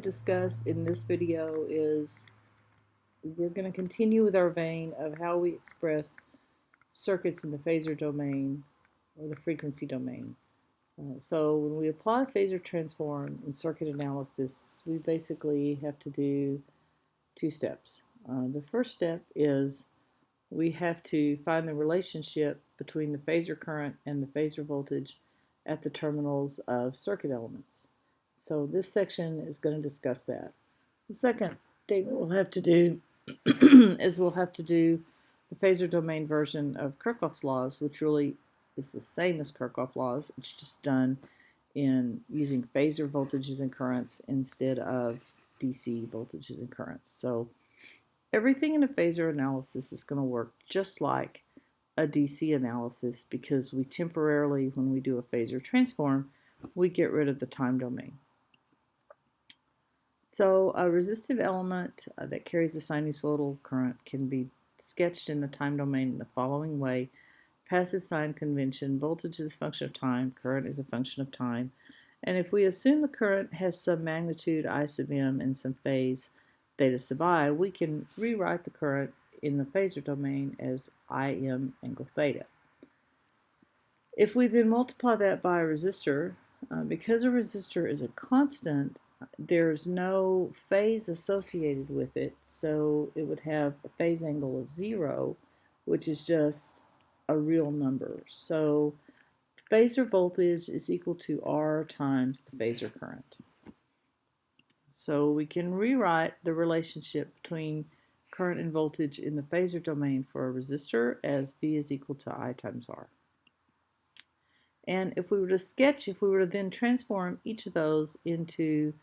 discuss in this video is we're going to continue with our vein of how we express circuits in the phasor domain or the frequency domain. So when we apply a phasor transform in circuit analysis, we basically have to do two steps. The first step is we have to find the relationship between the phasor current and the phasor voltage at the terminals of circuit elements. So this section is going to discuss that. The second thing we'll have to do is we'll have to do the phasor domain version of Kirchhoff's laws, which really is the same as Kirchhoff's laws. It's just done in using phasor voltages and currents instead of DC voltages and currents. So everything in a phasor analysis is going to work just like a DC analysis because we temporarily, when we do a phasor transform, we get rid of the time domain. So a resistive element that carries a sinusoidal current can be sketched in the time domain in the following way. Passive sign convention, voltage is a function of time, current is a function of time. And if we assume the current has some magnitude I sub m and some phase theta sub I, we can rewrite the current in the phasor domain as Im angle theta. If we then multiply that by a resistor, because a resistor is a constant, there's no phase associated with it, so it would have a phase angle of 0, which is just a real number. So phasor voltage is equal to R times the phasor current. So we can rewrite the relationship between current and voltage in the phasor domain for a resistor as V is equal to I times R. And if we were to then transform each of those into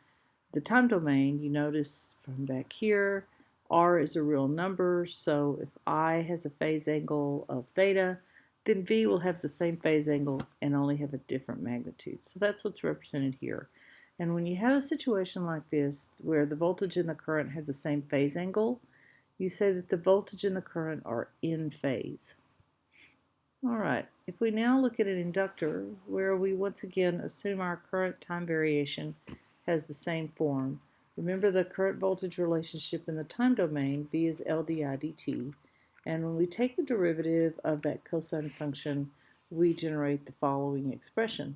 the time domain, you notice from back here, R is a real number, so if I has a phase angle of theta, then V will have the same phase angle and only have a different magnitude. So that's what's represented here. And when you have a situation like this, where the voltage and the current have the same phase angle, you say that the voltage and the current are in phase. All right, if we now look at an inductor, where we once again assume our current time variation has the same form. Remember the current voltage relationship in the time domain, V is L di dt, and when we take the derivative of that cosine function, we generate the following expression.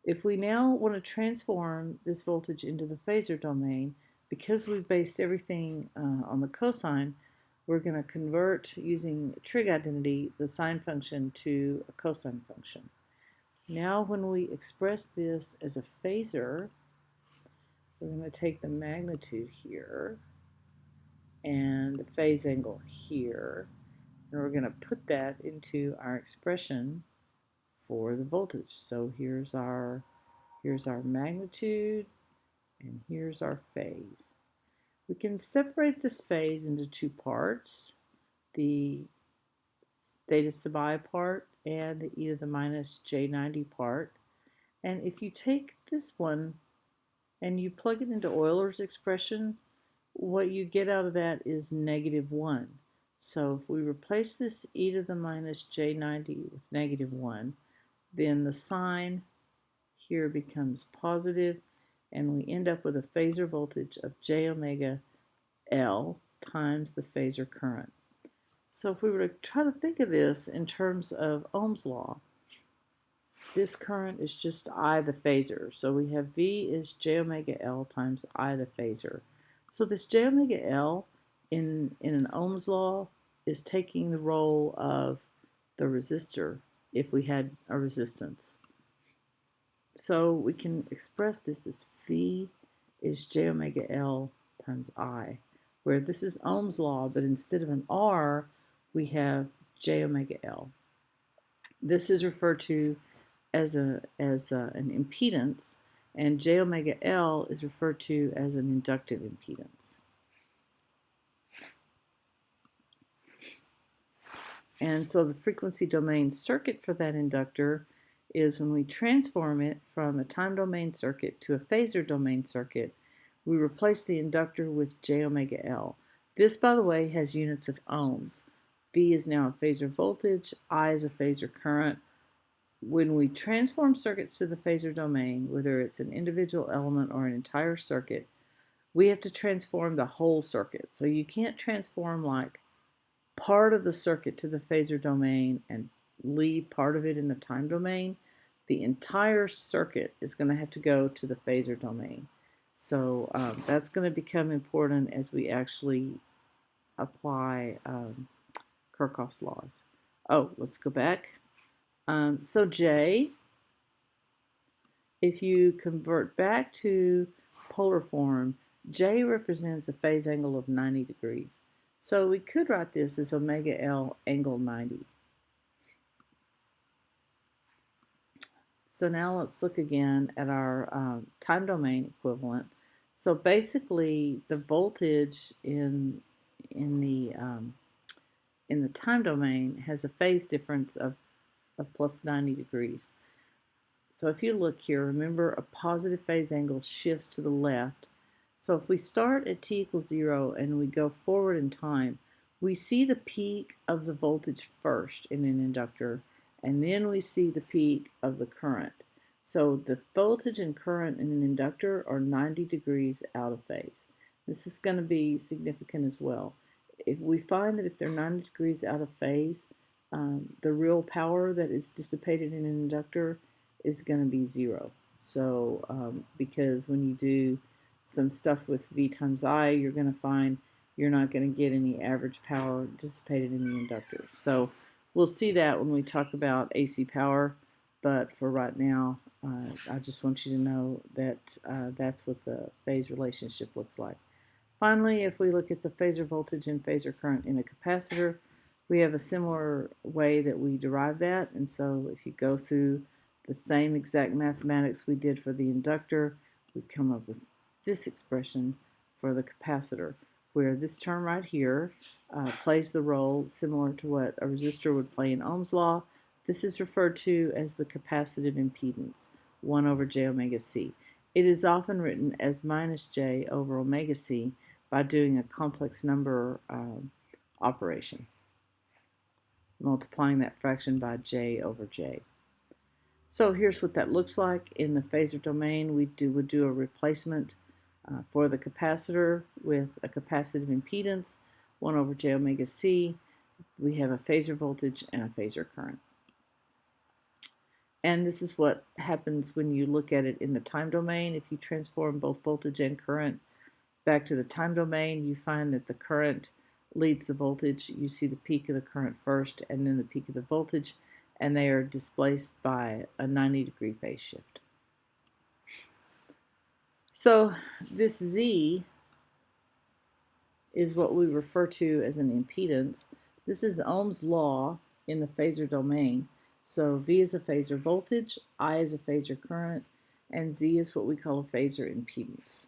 If we now want to transform this voltage into the phasor domain, because we've based everything on the cosine, we're going to convert, using trig identity, the sine function to a cosine function. Now when we express this as a phasor, we're going to take the magnitude here and the phase angle here, and we're going to put that into our expression for the voltage. So here's our magnitude and here's our phase. We can separate this phase into two parts, the theta sub I part and the e to the minus j90 part. And if you take this one and you plug it into Euler's expression, what you get out of that is -1. So if we replace this e to the minus j90 with -1, then the sign here becomes positive, and we end up with a phasor voltage of j omega L times the phasor current. So if we were to try to think of this in terms of Ohm's law, this current is just I the phasor. So we have V is j omega L times I the phasor. So this j omega L in an Ohm's law is taking the role of the resistor if we had a resistance. So we can express this as V is j omega L times I, where this is Ohm's law, but instead of an R, we have j omega L. This is referred to as an impedance, and j omega L is referred to as an inductive impedance. And so the frequency domain circuit for that inductor is when we transform it from a time domain circuit to a phasor domain circuit, we replace the inductor with j omega L. This, by the way, has units of ohms. V is now a phasor voltage, I is a phasor current. When we transform circuits to the phasor domain, whether it's an individual element or an entire circuit, we have to transform the whole circuit. So you can't transform like part of the circuit to the phasor domain and leave part of it in the time domain. The entire circuit is going to have to go to the phasor domain. So that's going to become important as we actually apply Kirchhoff's laws. Oh, let's go back. So J, if you convert back to polar form, J represents a phase angle of 90 degrees. So we could write this as omega L angle 90. So now let's look again at our time domain equivalent. So basically, the voltage in the in the time domain has a phase difference of plus 90 degrees. So if you look here, remember a positive phase angle shifts to the left. So if we start at t equals 0 and we go forward in time, we see the peak of the voltage first in an inductor, and then we see the peak of the current. So the voltage and current in an inductor are 90 degrees out of phase. This is going to be significant as well. If we find that if they're 90 degrees out of phase, the real power that is dissipated in an inductor is going to be 0. So because when you do some stuff with V times I, you're going to find you're not going to get any average power dissipated in the inductor. So we'll see that when we talk about AC power, but for right now, I just want you to know that that's what the phase relationship looks like. Finally, if we look at the phasor voltage and phasor current in a capacitor, we have a similar way that we derive that. And so if you go through the same exact mathematics we did for the inductor, we come up with this expression for the capacitor, where this term right here plays the role similar to what a resistor would play in Ohm's law. This is referred to as the capacitive impedance, 1 over j omega c. It is often written as minus j over omega c by doing a complex number operation, multiplying that fraction by j over j. So here's what that looks like. In the phasor domain, we would do a replacement for the capacitor with a capacitive impedance, 1 over j omega c. We have a phasor voltage and a phasor current. And this is what happens when you look at it in the time domain. If you transform both voltage and current back to the time domain, you find that the current leads the voltage. You see the peak of the current first and then the peak of the voltage, and they are displaced by a 90-degree phase shift. So this Z is what we refer to as an impedance. This is Ohm's law in the phasor domain. So V is a phasor voltage, I is a phasor current, and Z is what we call a phasor impedance.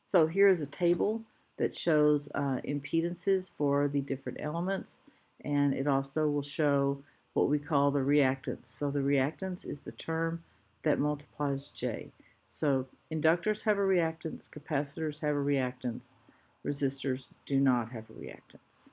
So here is a table that shows impedances for the different elements, and it also will show what we call the reactance. So the reactance is the term that multiplies J. So inductors have a reactance, capacitors have a reactance, resistors do not have a reactance.